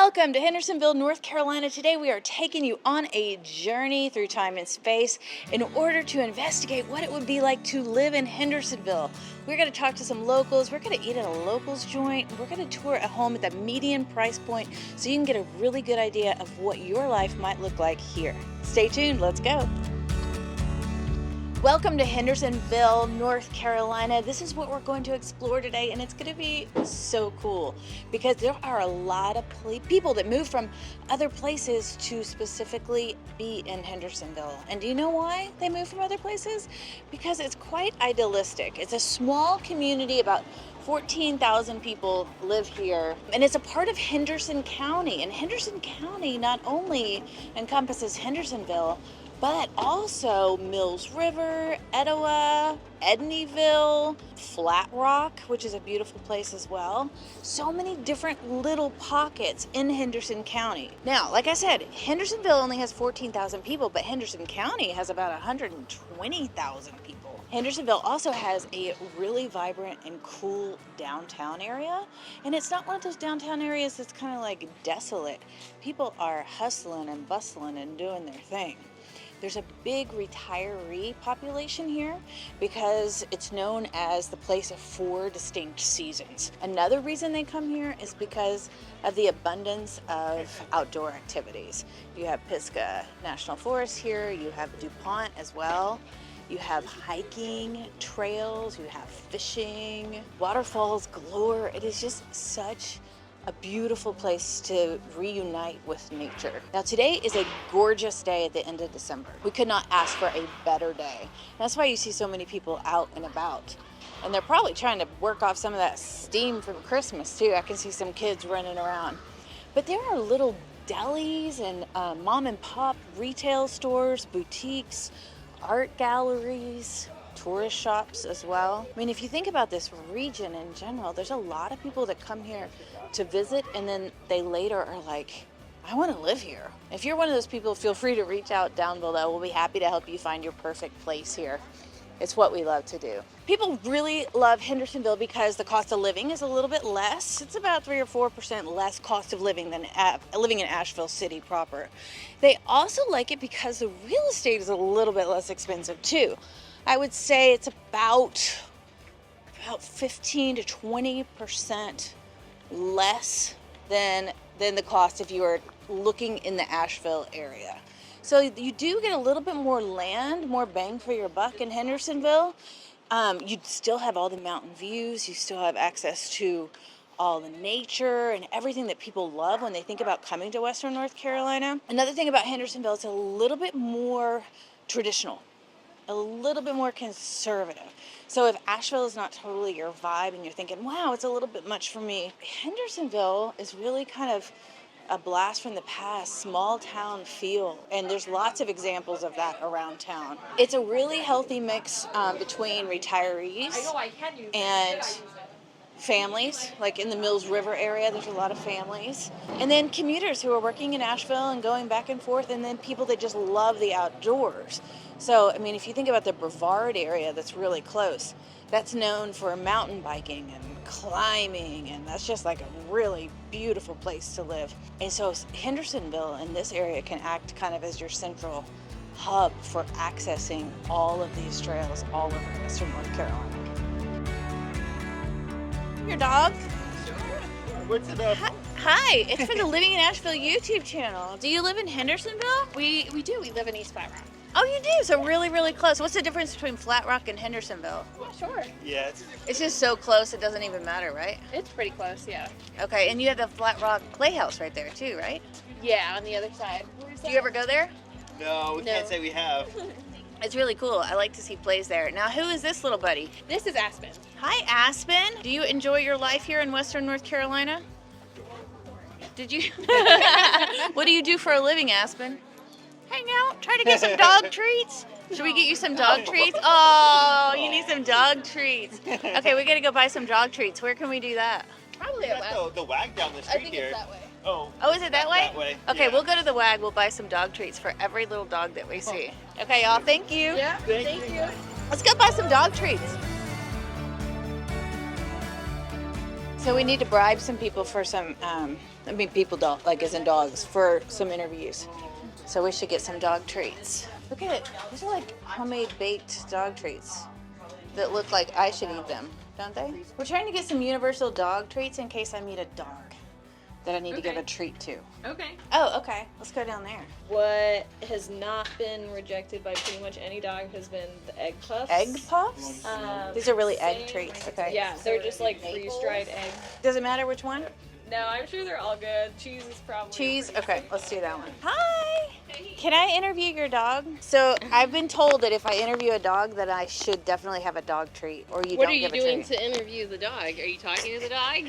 Welcome to Hendersonville, North Carolina. Today we are taking you on a journey through time and space in order to investigate what it would be like to live in Hendersonville. We're going to talk to some locals, we're going to eat at a locals joint, and we're going to tour a home at the median price point so you can get a really good idea of what your life might look like here. Stay tuned, let's go. Welcome to Hendersonville, North Carolina. This is what we're going to explore today, and it's going to be so cool because there are a lot of people that move from other places to specifically be in Hendersonville. And do you know why they move from other places? Because it's quite idealistic. It's a small community, about 14,000 people live here, and it's a part of Henderson County. And Henderson County not only encompasses Hendersonville, but also Mills River, Etowah, Edneyville, Flat Rock, which is a beautiful place as well. So many different little pockets in Henderson County. Now, like I said, Hendersonville only has 14,000 people, but Henderson County has about 120,000 people. Hendersonville also has a really vibrant and cool downtown area, and it's not one of those downtown areas that's kind of like desolate. People are hustling and bustling and doing their thing. There's a big retiree population here because it's known as the place of 4 distinct seasons. Another reason they come here is because of the abundance of outdoor activities. You have Pisgah National Forest here, you have DuPont as well. You have hiking, trails, you have fishing, waterfalls galore. It is just such a beautiful place to reunite with nature. Now today is a gorgeous day at the end of December. We could not ask for a better day. That's why you see so many people out and about. And they're probably trying to work off some of that steam from Christmas too. I can see some kids running around. But there are little delis and mom and pop retail stores, boutiques, art galleries, tourist shops as well. I mean, if you think about this region in general, there's a lot of people that come here to visit and then they later are like, I want to live here. If you're one of those people, feel free to reach out down below. We'll be happy to help you find your perfect place here. It's what we love to do. People really love Hendersonville because the cost of living is a little bit less. It's about 3 or 4% less cost of living than living in Asheville city proper. They also like it because the real estate is a little bit less expensive too. I would say it's about 15 to 20% less than the cost if you were looking in the Asheville area. So you do get a little bit more land, more bang for your buck in Hendersonville. You still have all the mountain views. You still have access to all the nature and everything that people love when they think about coming to Western North Carolina. Another thing about Hendersonville, it's a little bit more traditional, a little bit more conservative. So if Asheville is not totally your vibe and you're thinking, wow, it's a little bit much for me, Hendersonville is really kind of a blast from the past, small town feel. And there's lots of examples of that around town. It's a really healthy mix between retirees and families. Like in the Mills River area, there's a lot of families. And then commuters who are working in Asheville and going back and forth, and then people that just love the outdoors. So, I mean, if you think about the Brevard area that's really close, that's known for mountain biking and climbing, and that's just like a really beautiful place to live. And so Hendersonville in this area can act kind of as your central hub for accessing all of these trails all over Western North Carolina. Your dog? What's it up? Hi, it's for the Living in Asheville YouTube channel. Do you live in Hendersonville? We do. We live in East Flat Rock. Oh, you do? So really, really close. What's the difference between Flat Rock and Hendersonville? Yeah, sure. Yeah, It's just so close, it doesn't even matter, right? It's pretty close, yeah. Okay, and you have the Flat Rock Playhouse right there too, right? Yeah, on the other side. Do you ever go there? no, we can't say we have. It's really cool. I like to see plays there. Now, who is this little buddy? This is Aspen. Hi, Aspen. Do you enjoy your life here in Western North Carolina? Did you? What do you do for a living, Aspen? Hang out, try to get some dog treats. Should we get you some dog treats? Oh, you need some dog treats. Okay, we gotta go buy some dog treats. Where can we do that? Probably We at got the wag down the I street think here. it's that way. Oh, Oh, is it that way? That way. Okay, yeah. we'll go to the WAG. We'll buy some dog treats for every little dog that we see. Okay, y'all, thank you. Yeah, Thank you. Let's go buy some dog treats. So we need to bribe some people for some I mean, people dog, like as in dogs, for some interviews. So we should get some dog treats. Look at it. These are like homemade baked dog treats that look like I should eat them, don't they? We're trying to get some universal dog treats in case I meet a dog that I need to give a treat to. Okay. Oh, okay. Let's go down there. What has not been rejected by pretty much any dog has been the egg puffs. Egg puffs? These are really egg same- treats, okay. Yeah, they're just like freeze-dried eggs. Does it matter which one? No, I'm sure they're all good. Cheese is probably Cheese? pretty Okay, let's do that one. Hi! Can I interview your dog? So I've been told that if I interview a dog that I should definitely have a dog treat, or you What don't are you give a doing treat. to interview the dog? Are you talking to the dog?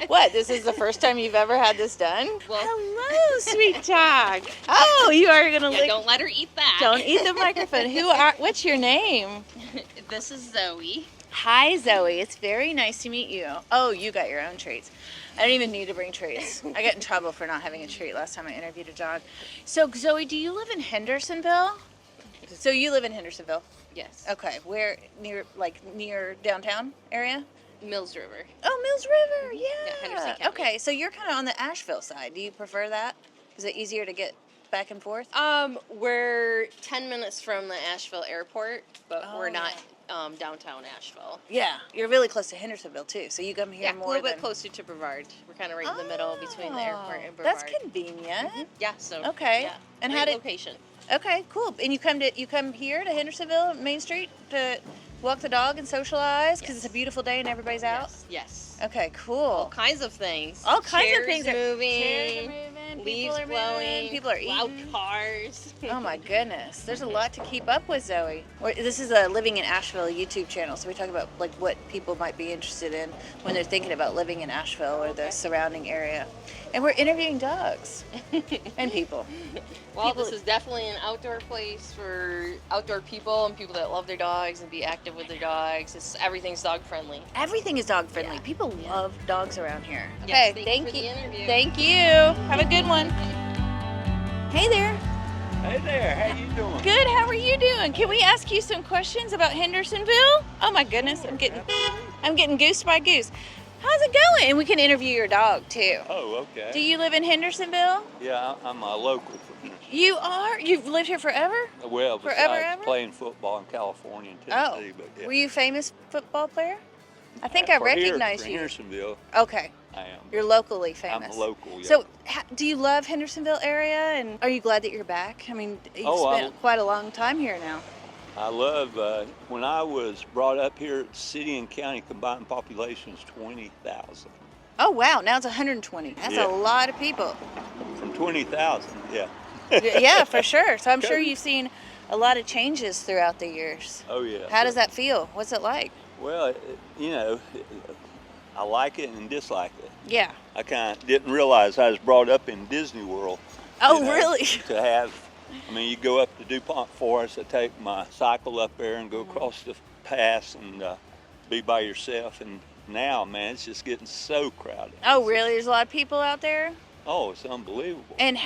What, this is the first time you've ever had this done? Well- Hello, sweet dog. Oh, you are gonna Yeah, lick. don't let her eat that. Don't eat the microphone. What's your name? This is Zoe. Hi, Zoe. It's very nice to meet you. Oh, you got your own treats. I don't even need to bring treats. I got in trouble for not having a treat last time I interviewed a dog. So, Zoe, do you live in Hendersonville? So you live in Hendersonville? Yes. Okay. Where? Near downtown area? Mills River. Oh, Mills River. Yeah, Henderson Yeah. County. Okay. So you're kind of on the Asheville side. Do you prefer that? Is it easier to get back and forth? We're 10 minutes from the Asheville airport, but Oh, we're not downtown Asheville. Yeah. You're really close to Hendersonville too. So you come here Yeah, a more little than... bit closer to Brevard. We're kind of right in the middle between the airport and Oh, Brevard. that's convenient. Yeah, so. Okay. Yeah, And great how did- location. Okay, cool. And you come here to Hendersonville, Main Street, to walk the dog and socialize because Yes. it's a beautiful day and everybody's out. Yes. Okay, All cool. kinds of things. All kinds of Chairs things. moving. Chairs are moving. Leaves People are blowing. moving. People are Loud eating. cars. Oh my goodness, there's a lot to keep up with, Zoe. This is a Living in Asheville YouTube channel, so we talk about like what people might be interested in when they're thinking about living in Asheville or the surrounding area. And we're interviewing dogs and people. Well, People- this is definitely an outdoor place for outdoor people and people that love their dogs and be active with their dogs. Everything's dog friendly. Everything is dog friendly. Yeah. People love dogs around here. Yes, Okay, thank thank you for you. the interview. Thank you. Have a good one. Hey there. Hey there, how you doing? Good. How are you doing? Can we ask you some questions about Hendersonville? Oh my goodness, I'm getting goose by goose. How's it going? And we can interview your dog too. Oh, okay. Do you live in Hendersonville? Yeah, I'm a local from here. You are? You've lived here forever? Well, Forever, besides ever? playing football in California and Oh. Tennessee, but yeah. Were you a famous football player? I think I For here- recognize for you. Hendersonville, Okay. I am. You're locally famous. I'm local, yeah. So, do you love Hendersonville area? And are you glad that you're back? I mean, you've Oh, spent quite a long time here now. I love, when I was brought up here, city and county combined population is 20,000. Oh wow, now it's 120. That's Yeah. a lot of people. From 20,000, yeah. Yeah, for sure. So I'm sure you've seen a lot of changes throughout the years. Oh, yeah. How does that feel? What's it like? Well, you know, I like it and dislike it. Yeah. I kind of didn't realize I was brought up in Disney World. Oh, you know, really? To have, I mean, you go up to DuPont Forest, I take my cycle up there and go across the pass and be by yourself. And now, man, it's just getting so crowded. Oh, really? There's a lot of people out there? Oh, it's unbelievable. And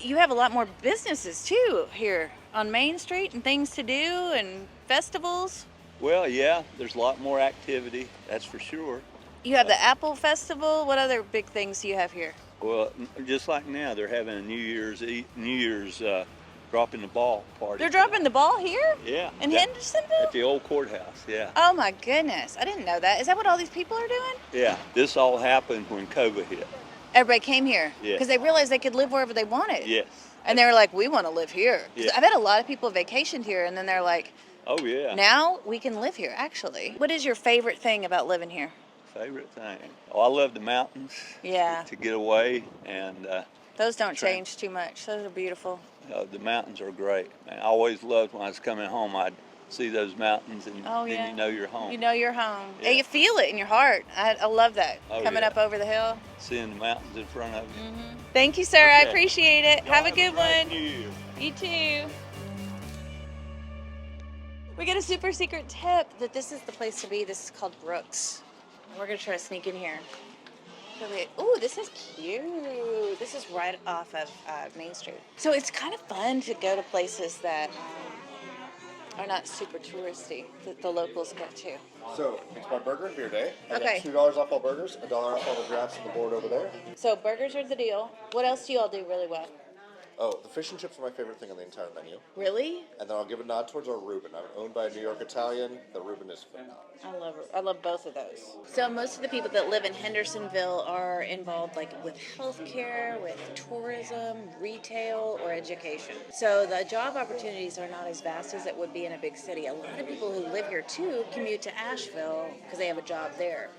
you have a lot more businesses too here on Main Street and things to do and festivals. Well, yeah, there's a lot more activity, that's for sure. You have the Apple Festival. What other big things do you have here? Well, just like now, they're having a New Year's dropping the ball party. They're dropping the ball here Yeah. in yeah, Hendersonville? At the old courthouse, yeah. Oh my goodness. I didn't know that. Is that what all these people are doing? Yeah, this all happened when COVID hit. Everybody came here Yeah. because they realized they could live wherever they wanted. Yes. And they were like, we want to live here. 'Cause Yeah. I've had a lot of people vacationed here and then they're like, Oh, yeah. now we can live here actually. What is your favorite thing about living here? Favorite thing. Oh, I love the mountains. Yeah. To get away, and Those don't Train. change too much. Those are beautiful. the mountains are great. Man, I always loved when I was coming home. I'd see those mountains, and Oh, then yeah. you know you're home. You know you're home. Yeah. And you feel it in your heart. I love that. Oh, Coming yeah. up over the hill. Seeing the mountains in front of you. Thank you, sir. I Okay. appreciate it. Y'all Have a good great one. New Year. You too. We got a super secret tip that this is the place to be. This is called Brooks. We're gonna try to sneak in here. Ooh, this is cute. This is right off of Main Street. So it's kind of fun to go to places that are not super touristy that the locals get to. So, it's my burger and beer day. I Okay. got $2 off all burgers, $1 off all the drafts on the board over there. So burgers are the deal. What else do you all do really well? Oh, the fish and chips are my favorite thing on the entire menu. Really? And then I'll give a nod towards our Reuben. I'm owned by a New York Italian. The Reuben is phenomenal. I love both of those. So most of the people that live in Hendersonville are involved like with healthcare, with tourism, retail, or education. So the job opportunities are not as vast as it would be in a big city. A lot of people who live here too commute to Asheville because they have a job there.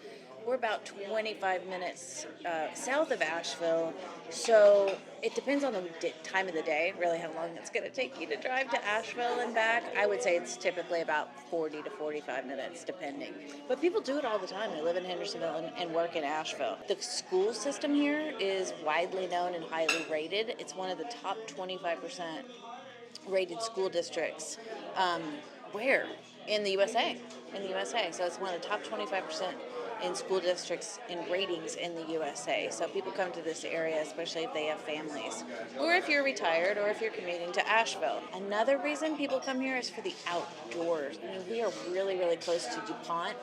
We're about 25 minutes south of Asheville, so it depends on the time of the day, really how long it's going to take you to drive to Asheville and back. I would say it's typically about 40 to 45 minutes, depending. But people do it all the time. They live in Hendersonville and work in Asheville. The school system here is widely known and highly rated. It's one of the top 25% rated school districts. Where? In the USA. So it's one of the top 25% in school districts in ratings in the USA. So people come to this area, especially if they have families, or if you're retired, or if you're commuting to Asheville. Another reason people come here is for the outdoors. I mean, we are really, really close to DuPont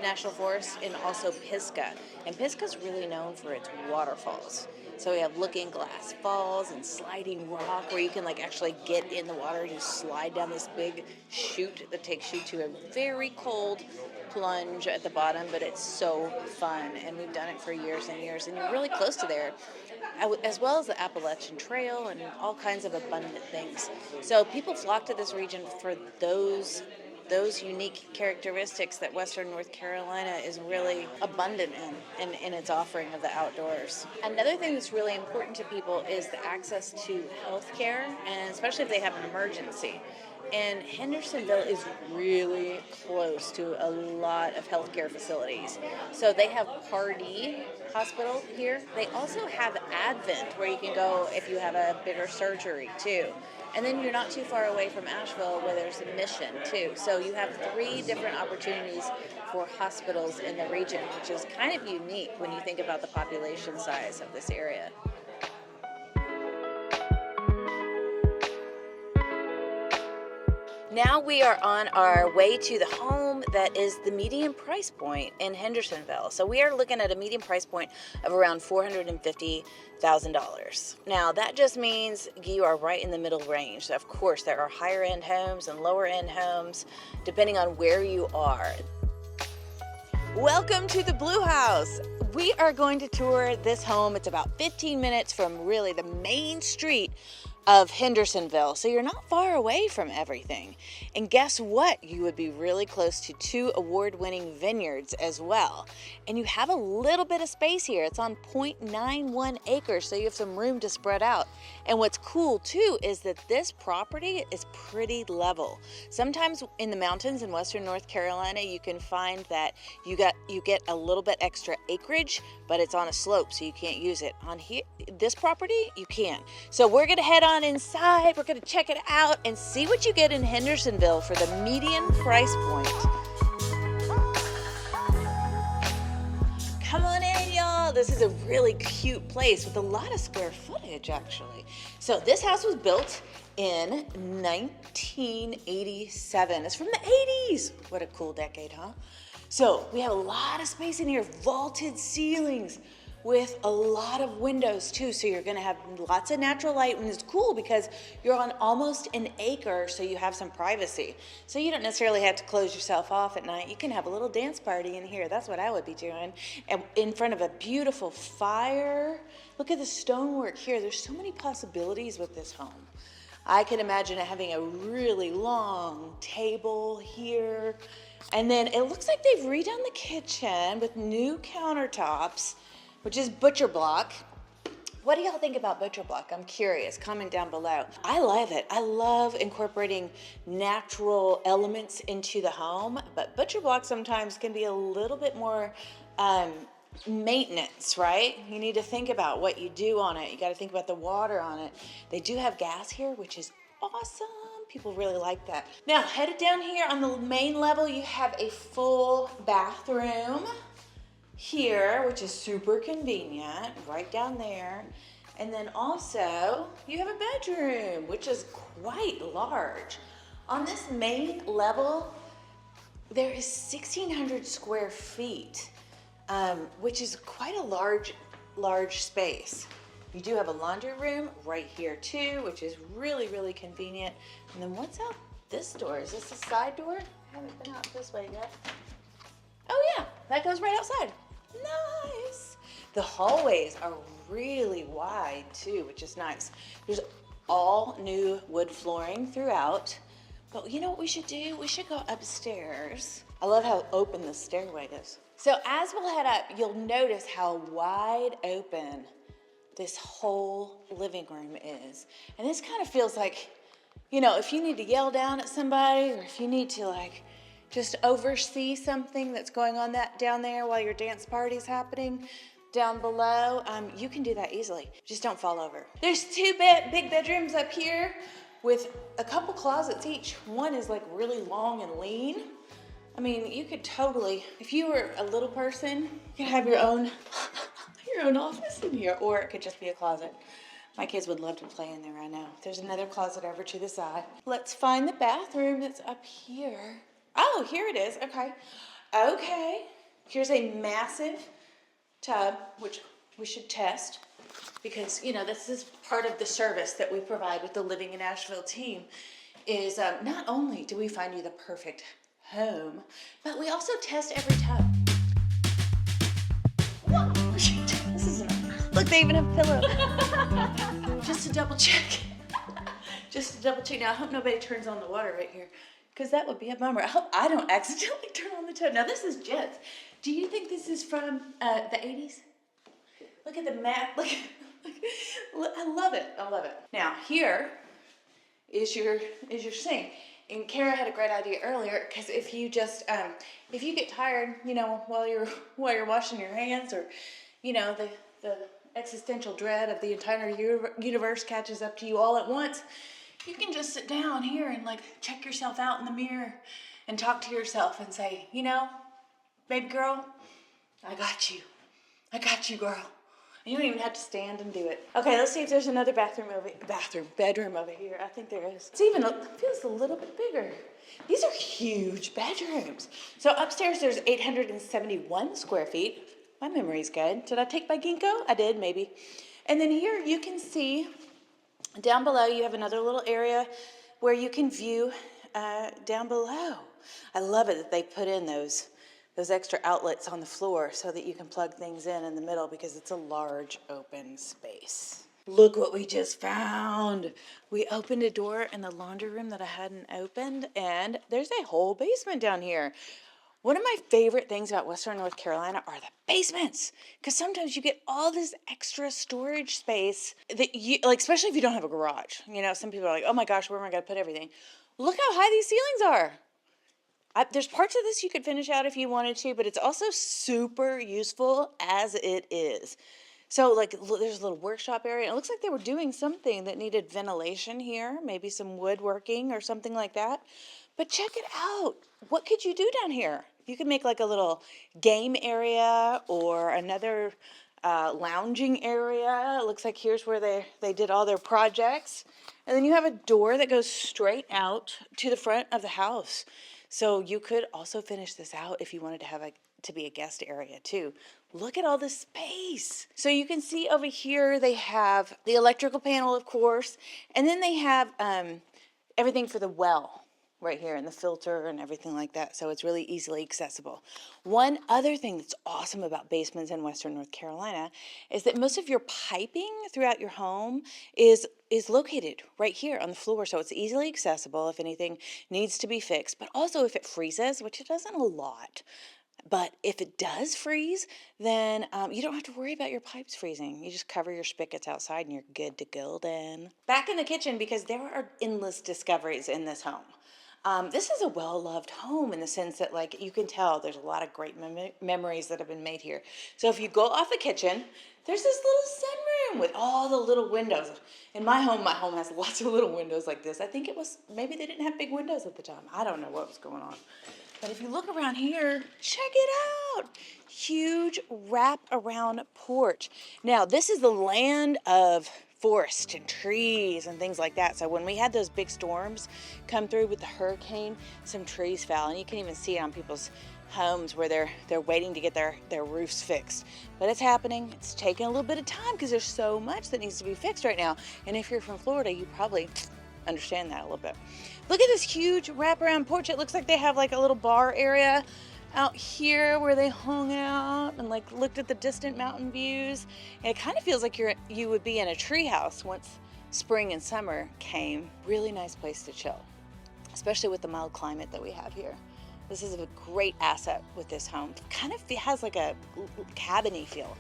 National Forest and also Pisgah. And Pisgah's really known for its waterfalls. So we have Looking Glass Falls and Sliding Rock, where you can like actually get in the water and you slide down this big chute that takes you to a very cold plunge at the bottom, but it's so fun, and we've done it for years and years, and you're really close to there, as well as the Appalachian Trail and all kinds of abundant things. So people flock to this region for those unique characteristics that Western North Carolina is really abundant in its offering of the outdoors. Another thing that's really important to people is the access to health care, and especially if they have an emergency. And Hendersonville is really close to a lot of healthcare facilities. So they have Pardee Hospital here. They also have Advent, where you can go if you have a bigger surgery too. And then you're not too far away from Asheville, where there's a Mission too. So you have 3 different opportunities for hospitals in the region, which is kind of unique when you think about the population size of this area. Now we are on our way to the home that is the median price point in Hendersonville. So we are looking at a median price point of around $450,000. Now that just means you are right in the middle range. So of course there are higher end homes and lower end homes depending on where you are. Welcome to the Blue House. We are going to tour this home. It's about 15 minutes from really the main street of Hendersonville, so you're not far away from everything. And guess what? You would be really close to 2 award-winning vineyards as well. And you have a little bit of space here. It's on 0.91 acres, so you have some room to spread out. And what's cool too is that this property is pretty level. Sometimes in the mountains in Western North Carolina, you can find that you get a little bit extra acreage, but it's on a slope, so you can't use it. On here, this property, you can. So we're gonna head on inside, we're gonna check it out and see what you get in Hendersonville for the median price point. Come on in, y'all. This is a really cute place with a lot of square footage, actually. So this house was built in 1987. It's from the 80s. What a cool decade, huh? So we have a lot of space in here, vaulted ceilings with a lot of windows too. So you're gonna have lots of natural light, and it's cool because you're on almost an acre, so you have some privacy. So you don't necessarily have to close yourself off at night. You can have a little dance party in here. That's what I would be doing. And in front of a beautiful fire. Look at the stonework here. There's so many possibilities with this home. I can imagine it having a really long table here. And then it looks like they've redone the kitchen with new countertops, which is butcher block. What do y'all think about butcher block? I'm curious. Comment down below. I love it. I love incorporating natural elements into the home, but butcher block sometimes can be a little bit more maintenance, right? You need to think about what you do on it. You got to think about the water on it. They do have gas here, which is awesome. People really like that. Now, headed down here on the main level, you have a full bathroom here, which is super convenient, right down there. And then also, you have a bedroom, which is quite large. On this main level, there is 1,600 square feet, which is quite a large space. You do have a laundry room right here too, which is really, really convenient. And then what's out this door? Is this a side door? I haven't been out this way yet. Oh yeah, that goes right outside. Nice. The hallways are really wide too, which is nice. There's all new wood flooring throughout. But you know what we should do? We should go upstairs. I love how open the stairway is. So as we'll head up, you'll notice how wide open this whole living room is. And this kind of feels like, you know, if you need to yell down at somebody, or if you need to like just oversee something that's going on down there while your dance party's happening down below, you can do that easily. Just don't fall over. There's two big bedrooms up here with a couple closets each. One is like really long and lean. I mean, you could totally, if you were a little person, you could have your own office in here, or it could just be a closet. My kids would love to play in there right now. There's another closet over to the side. Let's find the bathroom that's up here. Oh, here it is. Okay. Here's a massive tub, which we should test because, you know, this is part of the service that we provide with the Living in Asheville team is not only do we find you the perfect home, but we also test every tub. This is look, they even have a pillow. Just to double check. Now, I hope nobody turns on the water right here, because that would be a bummer. I hope I don't accidentally turn on the tub. Now, this is Jet's. Do you think this is from the 80s? Look at the mat. Look, I love it. Now, here is your sink. And Kara had a great idea earlier, because if you just if you get tired, you know, while you're washing your hands, or you know, the existential dread of the entire universe catches up to you all at once, you can just sit down here and like check yourself out in the mirror and talk to yourself and say, you know, baby girl, I got you, girl. And you don't even have to stand and do it. Okay, let's see if there's another bedroom over here. I think there is. It feels a little bit bigger. These are huge bedrooms. So upstairs there's 871 square feet. My memory's good. Did I take my ginkgo? I did, maybe. And then here you can see down below you have another little area where you can view down below. I love it that they put in those extra outlets on the floor so that you can plug things in the middle, because it's a large open space. Look what we just found. We opened a door in the laundry room that I hadn't opened, and there's a whole basement down here. One of my favorite things about Western North Carolina are the basements, because sometimes you get all this extra storage space that you, like, especially if you don't have a garage. You know, some people are like, oh my gosh, where am I going to put everything? Look how high these ceilings are. There's parts of this you could finish out if you wanted to, but it's also super useful as it is. So, like, there's a little workshop area. It looks like they were doing something that needed ventilation here, maybe some woodworking or something like that. But check it out. What could you do down here? You could make like a little game area or another lounging area. It looks like here's where they did all their projects. And then you have a door that goes straight out to the front of the house. So you could also finish this out if you wanted to have to be a guest area too. Look at all this space. So you can see over here they have the electrical panel, of course, and then they have everything for the well right here, and the filter and everything like that. So it's really easily accessible. One other thing that's awesome about basements in Western North Carolina is that most of your piping throughout your home is located right here on the floor. So it's easily accessible if anything needs to be fixed, but also if it freezes, which it doesn't a lot. But if it does freeze, then you don't have to worry about your pipes freezing. You just cover your spigots outside and you're good to go then. Back in the kitchen, because there are endless discoveries in this home. This is a well-loved home in the sense that, like, you can tell there's a lot of great memories that have been made here. So if you go off the kitchen, there's this little sunroom with all the little windows. In my home has lots of little windows like this. I think it was, maybe they didn't have big windows at the time. I don't know what was going on. But if you look around here, check it out. Huge wrap-around porch. Now, this is the land of forest and trees and things like that. So when we had those big storms come through with the hurricane, some trees fell, and you can even see it on people's homes where they're waiting to get their roofs fixed. But it's happening. It's taking a little bit of time because there's so much that needs to be fixed right now. And if you're from Florida, you probably understand that a little bit. Look at this huge wraparound porch. It looks like they have like a little bar area out here where they hung out and like looked at the distant mountain views. And it kind of feels like you would be in a tree house once spring and summer came. Really nice place to chill, especially with the mild climate that we have here. This is a great asset with this home. Kind of has like a cabin-y feel.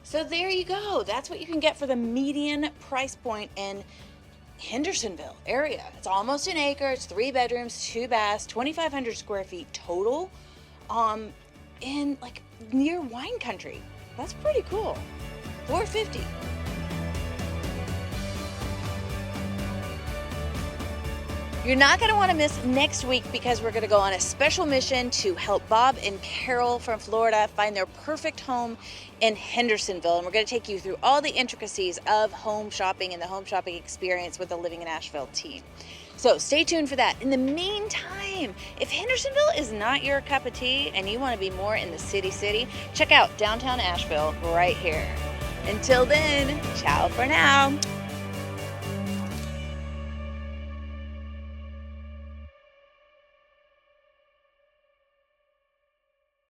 So there you go. That's what you can get for the median price point in Hendersonville area. It's almost an acre. It's 3 bedrooms, 2 baths, 2,500 square feet total, in like near wine country. That's pretty cool. $450. You're not going to want to miss next week because we're going to go on a special mission to help Bob and Carol from Florida find their perfect home in Hendersonville. And we're going to take you through all the intricacies of home shopping and the home shopping experience with the Living in Asheville team. So stay tuned for that. In the meantime, if Hendersonville is not your cup of tea and you want to be more in the city, check out downtown Asheville right here. Until then, ciao for now.